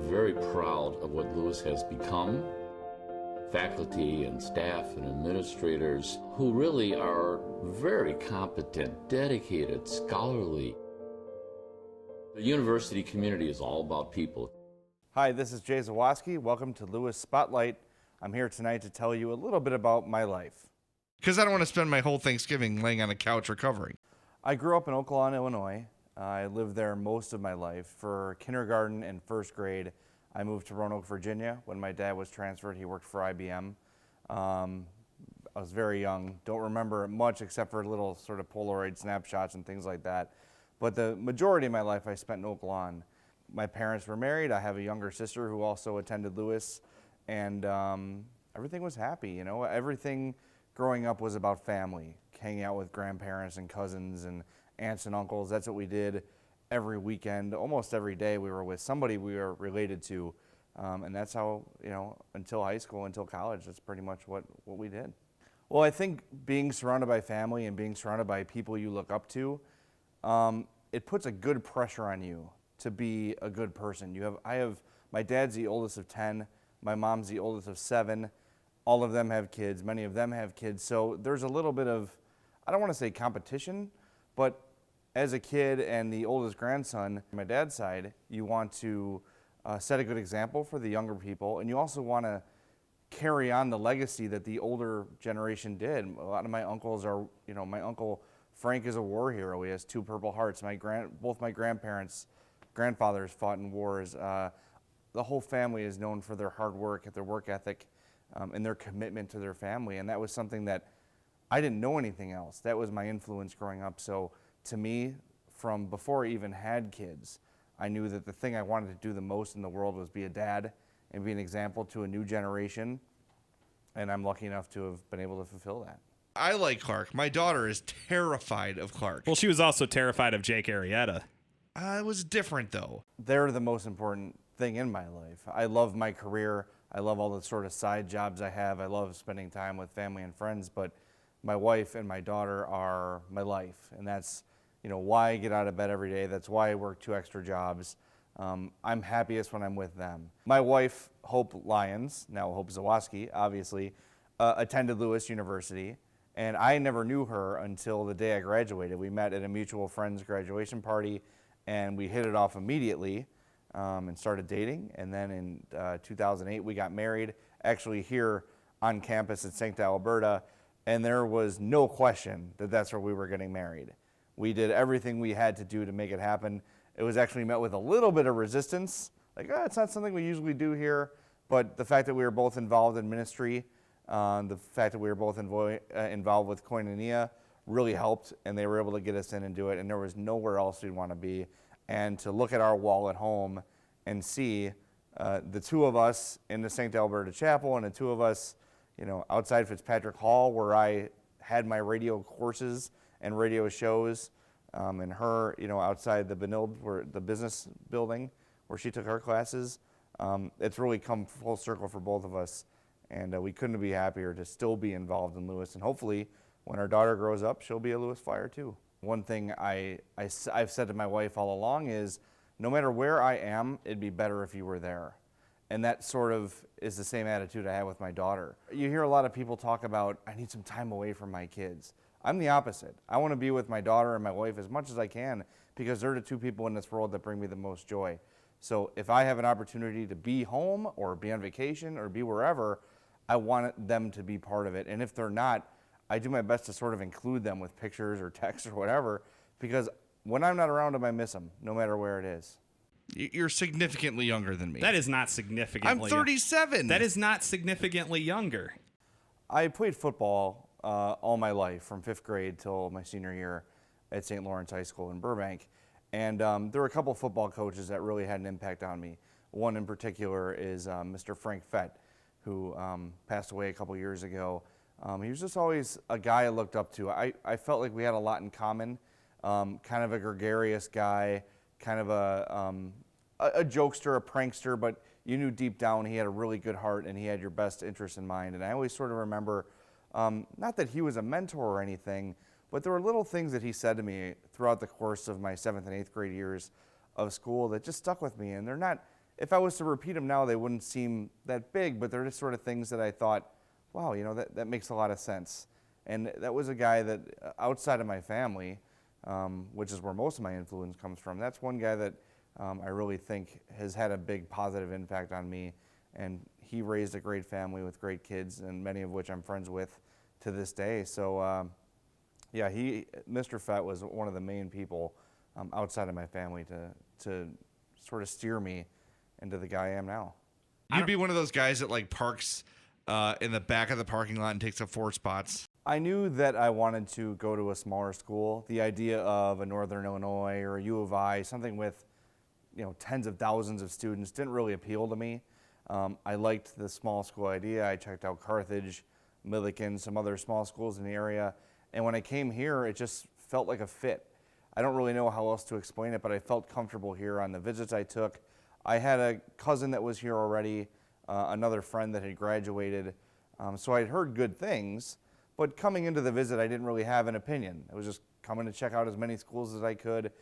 very proud of what Lewis has become. Faculty and staff and administrators who really are very competent, dedicated, scholarly. The university community is all about people. Hi, this is Zawaski. Welcome to Lewis Spotlight. I'm here tonight to tell you a little bit about my life. Because I don't want to spend my whole Thanksgiving laying on a couch recovering. I grew up in Oak Lawn, Illinois. I lived there most of my life. For kindergarten and first grade, I moved to Roanoke, Virginia. When my dad was transferred, he worked for IBM. I was very young, don't remember much except for little sort of Polaroid snapshots and things like that. But the majority of my life I spent in Oak Lawn. My parents were married. I have a younger sister who also attended Lewis, and everything was happy. You know, everything growing up was about family, hanging out with grandparents and cousins and aunts and uncles. That's what we did every weekend. Almost every day we were with somebody we were related to. And that's how, you know, until high school, until college, that's pretty much what we did. Well, I think being surrounded by family and being surrounded by people you look up to, it puts a good pressure on you to be a good person. My dad's the oldest of 10, my mom's the oldest of 7. All of them have kids, many of them have kids. So there's a little bit of, I don't want to say competition, but as a kid and the oldest grandson, on my dad's side, you want to set a good example for the younger people, and you also want to carry on the legacy that the older generation did. A lot of my uncles are, you know, my uncle Frank is a war hero. He has 2 Purple Hearts. Both my grandfathers fought in wars. The whole family is known for their hard work, their work ethic, and their commitment to their family, and that was something that I didn't know anything else. That was my influence growing up. So to me, from before I even had kids, I knew that the thing I wanted to do the most in the world was be a dad and be an example to a new generation, and I'm lucky enough to have been able to fulfill that. I like Clark. My daughter is terrified of Clark. Well, she was also terrified of Jake Arrieta. It was different, though. They're the most important thing in my life. I love my career. I love all the sort of side jobs I have. I love spending time with family and friends, but my wife and my daughter are my life, and that's, you know, why I get out of bed every day. That's why I work 2 extra jobs. I'm happiest when I'm with them. My wife, Hope Lyons, now Hope Zawaski, obviously, attended Lewis University, and I never knew her until the day I graduated. We met at a mutual friend's graduation party, and we hit it off immediately and started dating. And then in 2008, we got married, actually here on campus in St. Alberta, and there was no question that that's where we were getting married. We did everything we had to do to make it happen. It was actually met with a little bit of resistance, like, it's not something we usually do here, but the fact that we were both involved in ministry, the fact that we were both involved with Koinonia really helped, and they were able to get us in and do it, and there was nowhere else we'd want to be. And to look at our wall at home and see the 2 of us in the St. Alberta Chapel and the 2 of us, you know, outside Fitzpatrick Hall, where I had my radio courses and radio shows, and her, you know, outside the Benilde, where the business building, where she took her classes. It's really come full circle for both of us, and we couldn't be happier to still be involved in Lewis. And hopefully, when our daughter grows up, she'll be a Lewis Flyer too. One thing I've said to my wife all along is, no matter where I am, it'd be better if you were there. And that sort of is the same attitude I have with my daughter. You hear a lot of people talk about, I need some time away from my kids. I'm the opposite. I want to be with my daughter and my wife as much as I can, because they're the 2 people in this world that bring me the most joy. So if I have an opportunity to be home or be on vacation or be wherever, I want them to be part of it. And if they're not, I do my best to sort of include them with pictures or texts or whatever, because when I'm not around them, I miss them, no matter where it is. You're significantly younger than me. That is not significantly. I'm 37. That is not significantly younger. I played football all my life, from 5th grade till my senior year at St. Lawrence High School in Burbank. And there were a couple football coaches that really had an impact on me. One in particular is Mr. Frank Fett, who passed away a couple years ago. He was just always a guy I looked up to. I felt like we had a lot in common. Kind of a gregarious guy, kind of a jokester, a prankster, but you knew deep down he had a really good heart and he had your best interest in mind. And I always sort of remember, not that he was a mentor or anything, but there were little things that he said to me throughout the course of my 7th and 8th grade years of school that just stuck with me. And they're not if I was to repeat them now, they wouldn't seem that big, but they're just sort of things that I thought, wow, that makes a lot of sense. And that was a guy that, outside of my family, which is where most of my influence comes from, that's one guy that I really think has had a big positive impact on me. And he raised a great family with great kids, and many of which I'm friends with to this day. So, yeah, Mr. Fett was one of the main people outside of my family to sort of steer me into the guy I am now. You'd be one of those guys that like parks in the back of the parking lot and takes up 4 spots. I knew that I wanted to go to a smaller school. The idea of a Northern Illinois or a U of I, something with tens of thousands of students, didn't really appeal to me. I liked the small school idea. I checked out Carthage, Milliken, some other small schools in the area. And when I came here, it just felt like a fit. I don't really know how else to explain it, but I felt comfortable here on the visits I took. I had a cousin that was here already, another friend that had graduated. So I'd heard good things, but coming into the visit, I didn't really have an opinion. I was just coming to check out as many schools as I could.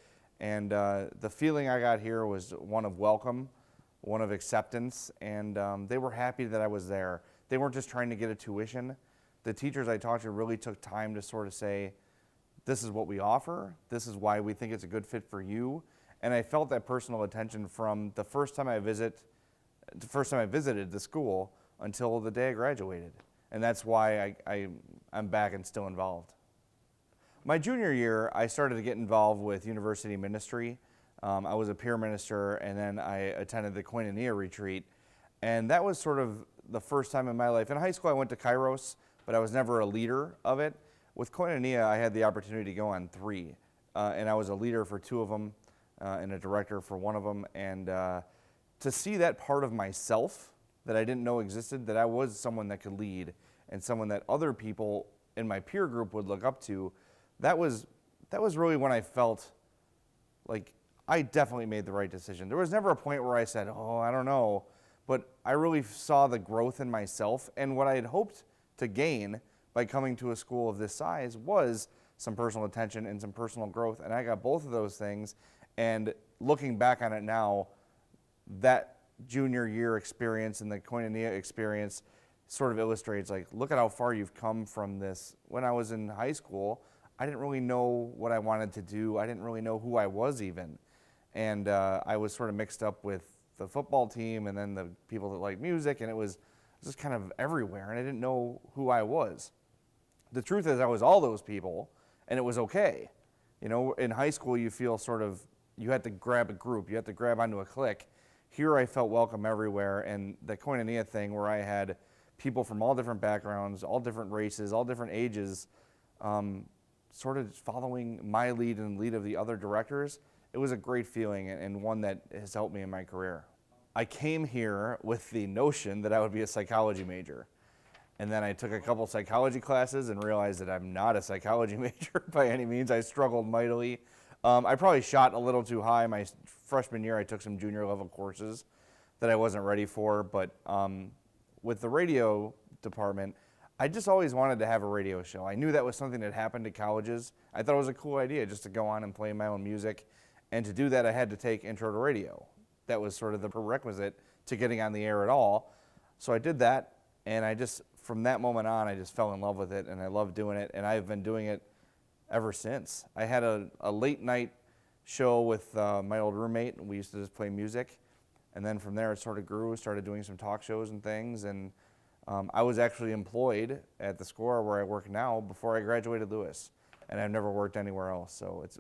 And the feeling I got here was one of welcome, one of acceptance, and they were happy that I was there. They weren't just trying to get a tuition. The teachers I talked to really took time to sort of say, this is what we offer, this is why we think it's a good fit for you. And I felt that personal attention from the first time I visited the school until the day I graduated. And that's why I'm back and still involved. My junior year, I started to get involved with university ministry. I was a peer minister, and then I attended the Koinonia retreat. And that was sort of the first time in my life. In high school, I went to Kairos, but I was never a leader of it. With Koinonia, I had the opportunity to go on 3, and I was a leader for 2 of them and a director for 1 of them. And to see that part of myself that I didn't know existed, that I was someone that could lead and someone that other people in my peer group would look up to, that was really when I felt like I definitely made the right decision. There was never a point where I said, oh, I don't know, but I really saw the growth in myself, and what I had hoped to gain by coming to a school of this size was some personal attention and some personal growth, and I got both of those things. And looking back on it now, that junior year experience and the Koinonia experience sort of illustrates, like, look at how far you've come from this. When I was in high school, I didn't really know what I wanted to do. I didn't really know who I was even. And I was sort of mixed up with the football team and then the people that like music, and it was just kind of everywhere, and I didn't know who I was. The truth is I was all those people, and it was okay. In high school you feel sort of, you had to grab a group, you had to grab onto a clique. Here I felt welcome everywhere, and the Koinonia thing where I had people from all different backgrounds, all different races, all different ages, sort of following my lead and the lead of the other directors, it was a great feeling and one that has helped me in my career. I came here with the notion that I would be a psychology major. And then I took a couple psychology classes and realized that I'm not a psychology major by any means. I struggled mightily. I probably shot a little too high. My freshman year, I took some junior level courses that I wasn't ready for. But with the radio department, I just always wanted to have a radio show. I knew that was something that happened at colleges. I thought it was a cool idea just to go on and play my own music. And to do that, I had to take Intro to Radio. That was sort of the prerequisite to getting on the air at all. So I did that, and from that moment on, I just fell in love with it, and I love doing it, and I've been doing it ever since. I had a late night show with my old roommate, and we used to just play music. And then from there, it sort of grew, started doing some talk shows and things, and I was actually employed at the Score where I work now before I graduated Lewis, and I've never worked anywhere else. So it's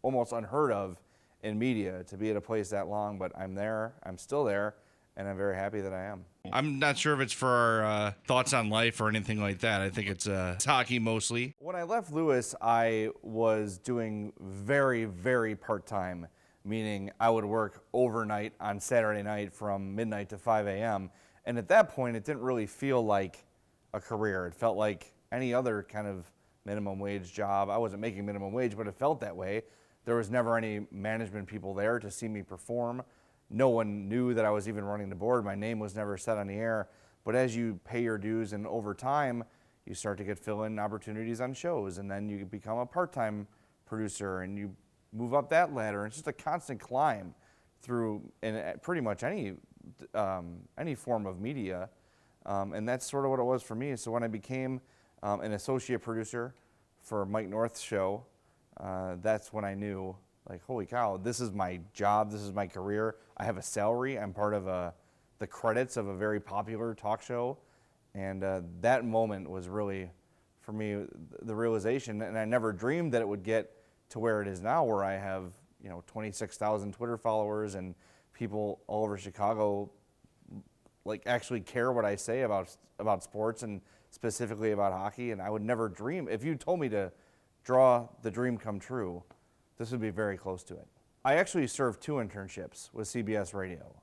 almost unheard of in media to be at a place that long, but I'm there, I'm still there, and I'm very happy that I am. I'm not sure if it's for our thoughts on life or anything like that. I think it's hockey mostly. When I left Lewis, I was doing very, very part-time, meaning I would work overnight on Saturday night from midnight to 5 a.m., and at that point, it didn't really feel like a career. It felt like any other kind of minimum wage job. I wasn't making minimum wage, but it felt that way. There was never any management people there to see me perform. No one knew that I was even running the board. My name was never set on the air. But as you pay your dues and over time, you start to get fill-in opportunities on shows, and then you become a part-time producer and you move up that ladder. It's just a constant climb in pretty much any form of media, and that's sort of what it was for me. So when I became an associate producer for Mike North's show, that's when I knew, like, holy cow, this is my job, this is my career. I have a salary. I'm part of the credits of a very popular talk show, and that moment was really, for me, the realization. And I never dreamed that it would get to where it is now, where I have 26,000 Twitter followers and people all over Chicago like actually care what I say about sports and specifically about hockey. And I would never dream, if you told me to draw the dream come true, this would be very close to it. I actually served 2 internships with CBS Radio.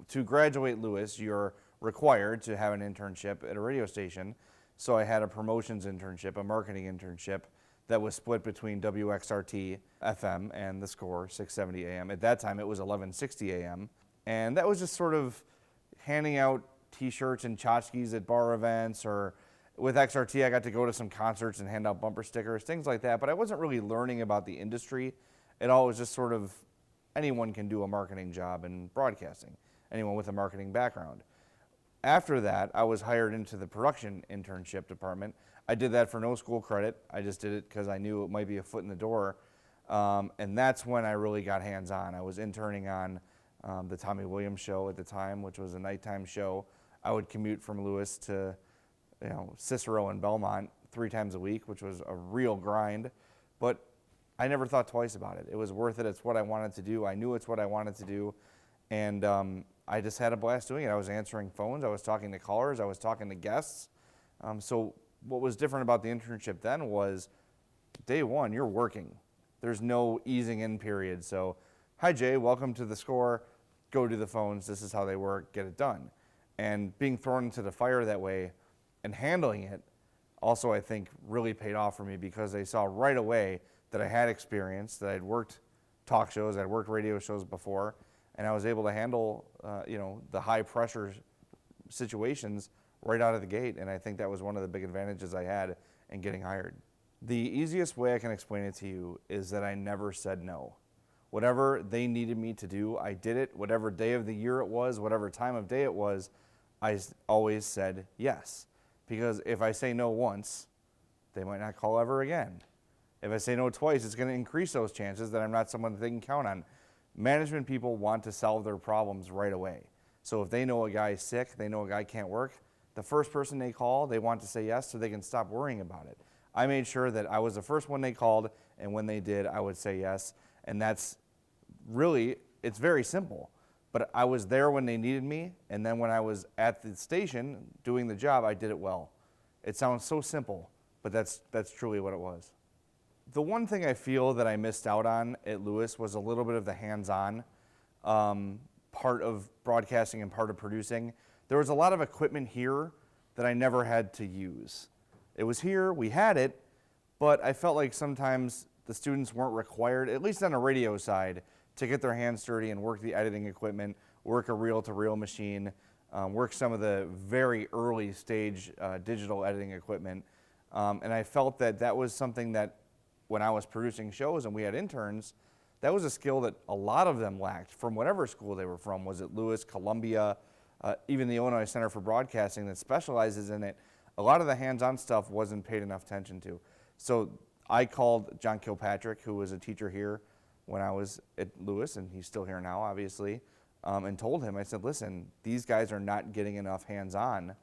To graduate Lewis, you're required to have an internship at a radio station. So I had a promotions internship, a marketing internship that was split between WXRT FM and The Score 670 AM. At that time, it was 1160 AM. And that was just sort of handing out T-shirts and tchotchkes at bar events, or with XRT, I got to go to some concerts and hand out bumper stickers, things like that. But I wasn't really learning about the industry. It all was just sort of, anyone can do a marketing job in broadcasting, anyone with a marketing background. After that, I was hired into the production internship department. I did that for no school credit. I just did it because I knew it might be a foot in the door. And that's when I really got hands-on. I was interning on the Tommy Williams show at the time, which was a nighttime show. I would commute from Lewis to Cicero and Belmont 3 times a week, which was a real grind. But I never thought twice about it. It was worth it. It's what I wanted to do. I knew it's what I wanted to do. And I just had a blast doing it. I was answering phones. I was talking to callers. I was talking to guests. So what was different about the internship then was day one, you're working. There's no easing in period. So, hi, Jay, welcome to The Score. Go to the phones. This is how they work. Get it done. And being thrown into the fire that way and handling it also, I think, really paid off for me, because they saw right away that I had experience, that I'd worked talk shows, I'd worked radio shows before, and I was able to handle, the high pressure situations right out of the gate. And I think that was one of the big advantages I had in getting hired. The easiest way I can explain it to you is that I never said no. Whatever they needed me to do, I did it. Whatever day of the year it was, whatever time of day it was, I always said yes. Because if I say no once, they might not call ever again. If I say no twice, it's going to increase those chances that I'm not someone that they can count on. Management people want to solve their problems right away. So if they know a guy's sick, they know a guy can't work, the first person they call, they want to say yes so they can stop worrying about it. I made sure that I was the first one they called, and when they did, I would say yes. And that's really, it's very simple. But I was there when they needed me, and then when I was at the station doing the job, I did it well. It sounds so simple, but that's truly what it was. The one thing I feel that I missed out on at Lewis was a little bit of the hands-on part of broadcasting and part of producing. There was a lot of equipment here that I never had to use. It was here, we had it, but I felt like sometimes the students weren't required, at least on a radio side, to get their hands dirty and work the editing equipment, work a reel-to-reel machine, work some of the very early stage digital editing equipment. And I felt that that was something that when I was producing shows and we had interns, that was a skill that a lot of them lacked from whatever school they were from. Was it Lewis, Columbia, even the Illinois Center for Broadcasting that specializes in it? A lot of the hands-on stuff wasn't paid enough attention to. So I called John Kilpatrick, who was a teacher here when I was at Lewis, and he's still here now, obviously, and told him, I said, listen, these guys are not getting enough hands-on,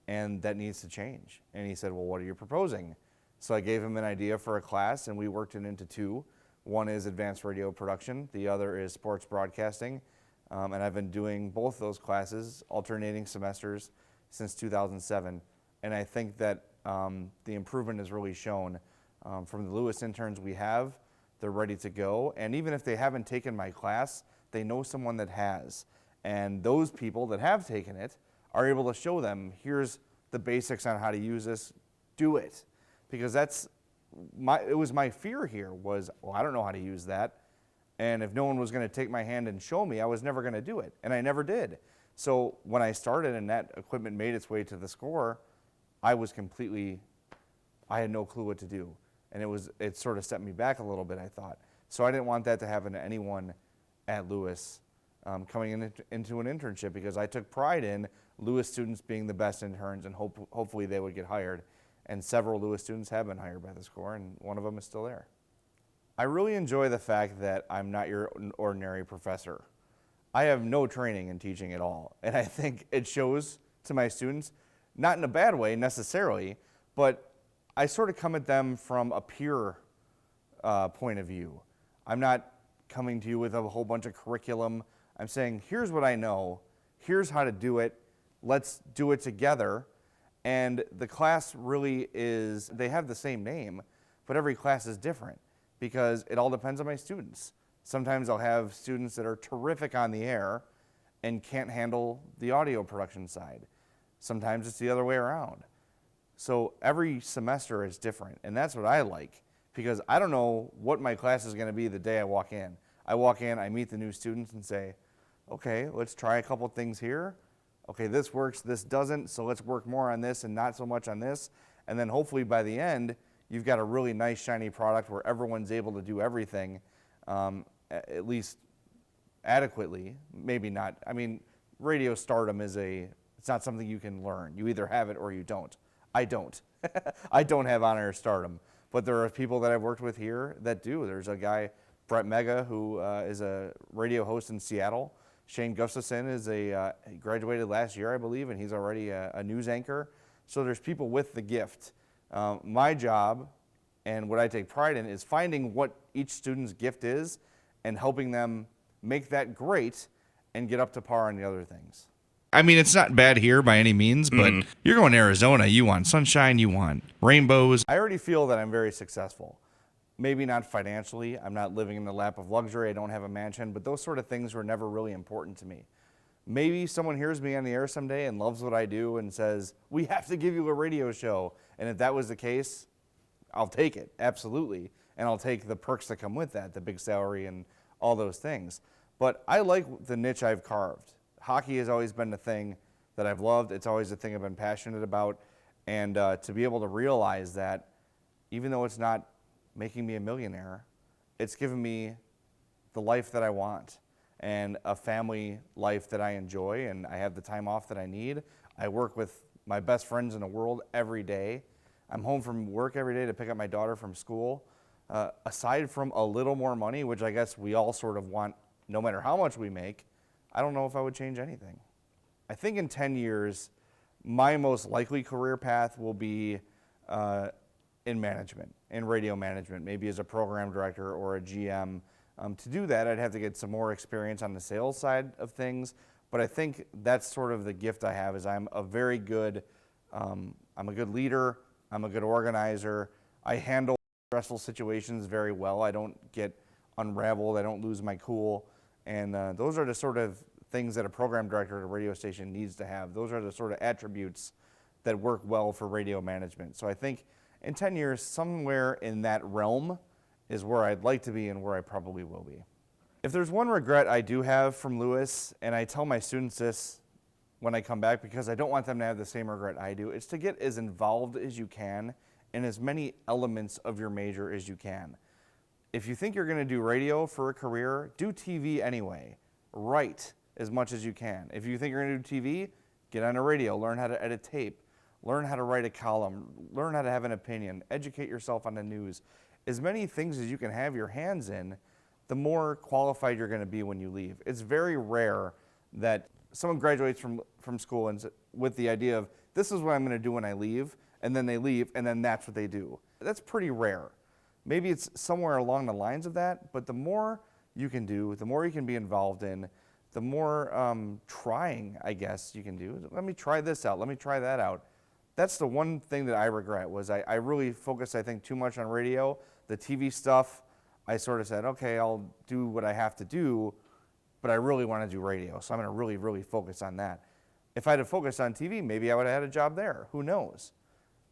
and that needs to change. And he said, well, what are you proposing? So I gave him an idea for a class, and we worked it into 2. One is advanced radio production. The other is sports broadcasting. And I've been doing both those classes, alternating semesters, since 2007. And I think that the improvement is really shown from the Lewis interns we have. They're ready to go. And even if they haven't taken my class, they know someone that has. And those people that have taken it are able to show them, here's the basics on how to use this, do it. Because it was my fear here was, well, I don't know how to use that. And if no one was going to take my hand and show me, I was never going to do it. And I never did. So when I started and that equipment made its way to the Score, I had no clue what to do. And it sort of set me back a little bit, I thought. So I didn't want that to happen to anyone at Lewis. coming into an internship, because I took pride in Lewis students being the best interns, and hopefully they would get hired. And several Lewis students have been hired by the Score, and one of them is still there. I really enjoy the fact that I'm not your ordinary professor. I have no training in teaching at all, and I think it shows to my students, not in a bad way necessarily, but I sort of come at them from a peer point of view. I'm not coming to you with a whole bunch of curriculum. I'm saying, here's what I know, here's how to do it, let's do it together. And the class really is, they have the same name, but every class is different because it all depends on my students. Sometimes I'll have students that are terrific on the air and can't handle the audio production side. Sometimes it's the other way around. So every semester is different, and that's what I like, because I don't know what my class is going to be the day I walk in. I walk in, I meet the new students and say, okay, let's try a couple things here. Okay, this works, this doesn't, so let's work more on this and not so much on this. And then hopefully by the end, you've got a really nice, shiny product where everyone's able to do everything, at least adequately. Maybe not. I mean, radio stardom is it's not something you can learn. You either have it or you don't. I don't. I don't have on-air stardom. But there are people that I've worked with here that do. There's a guy, Brett Mega, who is a radio host in Seattle. Shane Gustafson he graduated last year, I believe, and he's already a news anchor. So there's people with the gift. My job, and what I take pride in, is finding what each student's gift is and helping them make that great and get up to par on the other things. I mean, it's not bad here by any means, but you're going to Arizona. You want sunshine. You want rainbows. I already feel that I'm very successful. Maybe not financially. I'm not living in the lap of luxury. I don't have a mansion, but those sort of things were never really important to me. Maybe someone hears me on the air someday and loves what I do and says, we have to give you a radio show. And if that was the case, I'll take it, absolutely. And I'll take the perks that come with that, the big salary and all those things. But I like the niche I've carved. Hockey has always been the thing that I've loved. It's always the thing I've been passionate about. And to be able to realize that, even though it's not making me a millionaire, it's given me the life that I want and a family life that I enjoy, and I have the time off that I need. I work with my best friends in the world every day. I'm home from work every day to pick up my daughter from school. Aside from a little more money, which I guess we all sort of want no matter how much we make, I don't know if I would change anything. I think in 10 years, my most likely career path will be in management, in radio management, maybe as a program director or a GM. To do that, I'd have to get some more experience on the sales side of things, but I think that's sort of the gift I have, is I'm a good leader, I'm a good organizer, I handle stressful situations very well, I don't get unraveled, I don't lose my cool, and those are the sort of things that a program director at a radio station needs to have. Those are the sort of attributes that work well for radio management. So I think in 10 years, somewhere in that realm is where I'd like to be and where I probably will be. If there's one regret I do have from Lewis, and I tell my students this when I come back because I don't want them to have the same regret I do, it's to get as involved as you can in as many elements of your major as you can. If you think you're going to do radio for a career, do TV anyway. Write as much as you can. If you think you're going to do TV, get on a radio, learn how to edit tape, learn how to write a column, learn how to have an opinion, educate yourself on the news. As many things as you can have your hands in, the more qualified you're going to be when you leave. It's very rare that someone graduates from school and with the idea of, this is what I'm going to do when I leave, and then they leave, and then that's what they do. That's pretty rare. Maybe it's somewhere along the lines of that, but the more you can do, the more you can be involved in, the more trying, I guess, you can do. Let me try this out, let me try that out. That's the one thing that I regret, was I really focused, I think, too much on radio. The TV stuff, I sort of said, okay, I'll do what I have to do, but I really want to do radio, so I'm going to really, really focus on that. If I had focused on TV, maybe I would have had a job there. Who knows?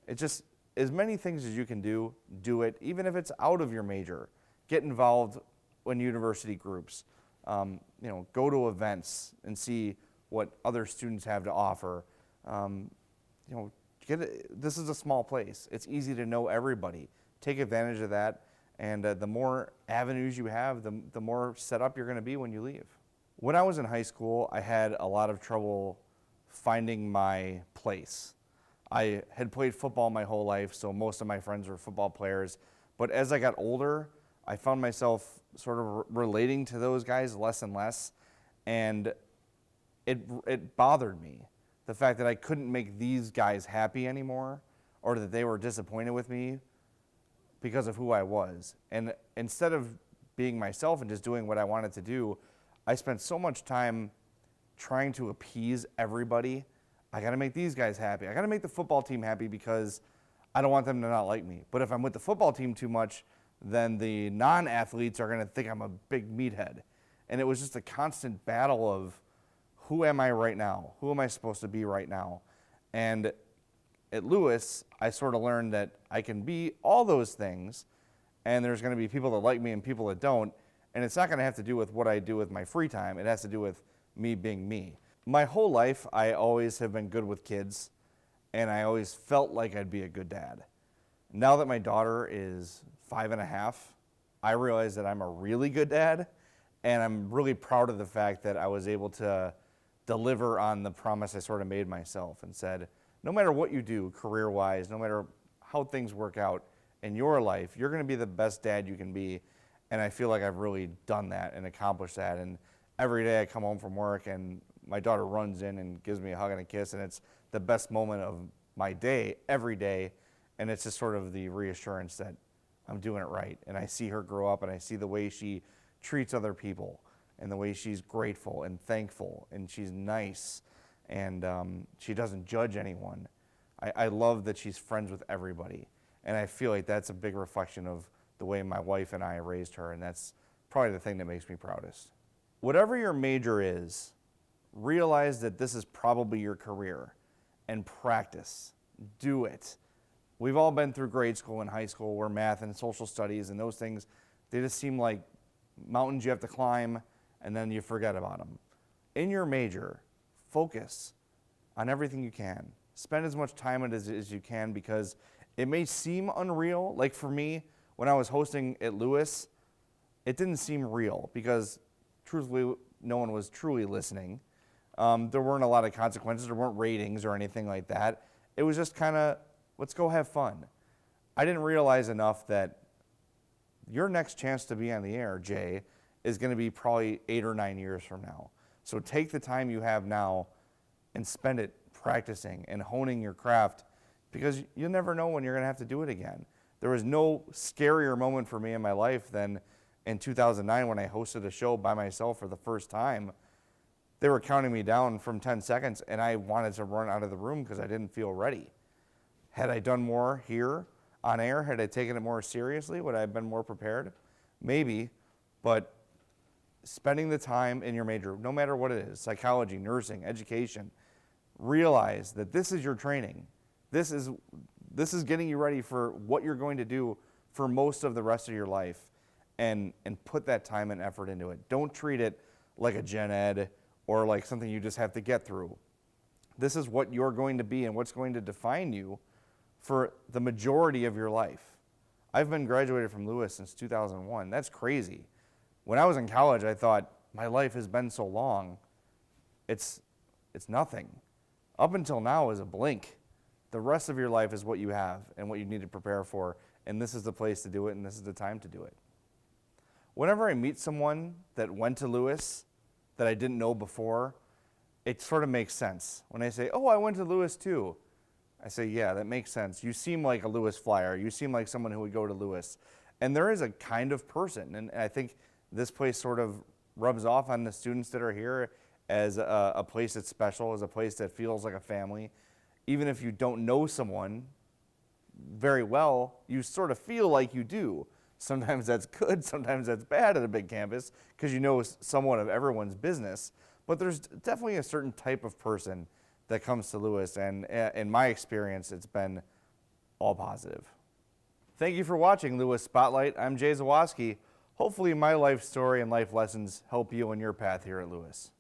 It's just, as many things as you can do, do it, even if it's out of your major. Get involved in university groups. Go to events and see what other students have to offer. This is a small place. It's easy to know everybody. Take advantage of that, and the more avenues you have, the more set up you're going to be when you leave. When I was in high school, I had a lot of trouble finding my place. I had played football my whole life, so most of my friends were football players. But as I got older, I found myself sort of relating to those guys less and less, and it bothered me. The fact that I couldn't make these guys happy anymore, or that they were disappointed with me because of who I was. And instead of being myself and just doing what I wanted to do, I spent so much time trying to appease everybody. I got to make these guys happy. I got to make the football team happy because I don't want them to not like me. But if I'm with the football team too much, then the non-athletes are going to think I'm a big meathead. And it was just a constant battle of, who am I right now? Who am I supposed to be right now? And at Lewis, I sort of learned that I can be all those things, and there's going to be people that like me and people that don't, and it's not going to have to do with what I do with my free time. It has to do with me being me. My whole life, I always have been good with kids, and I always felt like I'd be a good dad. Now that my daughter is 5.5, I realize that I'm a really good dad, and I'm really proud of the fact that I was able to deliver on the promise I sort of made myself and said, no matter what you do career-wise, no matter how things work out in your life, you're going to be the best dad you can be. And I feel like I've really done that and accomplished that. And every day I come home from work and my daughter runs in and gives me a hug and a kiss, and it's the best moment of my day every day. And it's just sort of the reassurance that I'm doing it right. And I see her grow up, and I see the way she treats other people and the way she's grateful and thankful, and she's nice, and she doesn't judge anyone. I love that she's friends with everybody. And I feel like that's a big reflection of the way my wife and I raised her, and that's probably the thing that makes me proudest. Whatever your major is, realize that this is probably your career, and practice. Do it. We've all been through grade school and high school where math and social studies and those things, they just seem like mountains you have to climb, and then you forget about them. In your major, focus on everything you can. Spend as much time on it as you can, because it may seem unreal. Like for me, when I was hosting at Lewis, it didn't seem real because truthfully, no one was truly listening. There weren't a lot of consequences. There weren't ratings or anything like that. It was just kind of, let's go have fun. I didn't realize enough that your next chance to be on the air, Jay, is going to be probably 8 or 9 years from now. So take the time you have now and spend it practicing and honing your craft, because you'll never know when you're going to have to do it again. There was no scarier moment for me in my life than in 2009 when I hosted a show by myself for the first time. They were counting me down from 10 seconds, and I wanted to run out of the room because I didn't feel ready. Had I done more here on air, had I taken it more seriously, would I have been more prepared? Maybe, but spending the time in your major, no matter what it is, psychology, nursing, education, realize that this is your training. This is getting you ready for what you're going to do for most of the rest of your life, and put that time and effort into it. Don't treat it like a gen ed or like something you just have to get through. This is what you're going to be and what's going to define you for the majority of your life. I've been graduated from Lewis since 2001. That's crazy. When I was in college, I thought, my life has been so long, it's nothing. Up until now is a blink. The rest of your life is what you have and what you need to prepare for, and this is the place to do it, and this is the time to do it. Whenever I meet someone that went to Lewis that I didn't know before, it sort of makes sense. When I say, oh, I went to Lewis too, I say, yeah, that makes sense. You seem like a Lewis flyer. You seem like someone who would go to Lewis. And there is a kind of person, and I think this place sort of rubs off on the students that are here as a place that's special, as a place that feels like a family. Even if you don't know someone very well, you sort of feel like you do. Sometimes that's good, sometimes that's bad at a big campus because you know somewhat of everyone's business. But there's definitely a certain type of person that comes to Lewis, and in my experience, it's been all positive. Thank you for watching Lewis Spotlight. I'm Jay Zawaski. Hopefully my life story and life lessons help you on your path here at Lewis.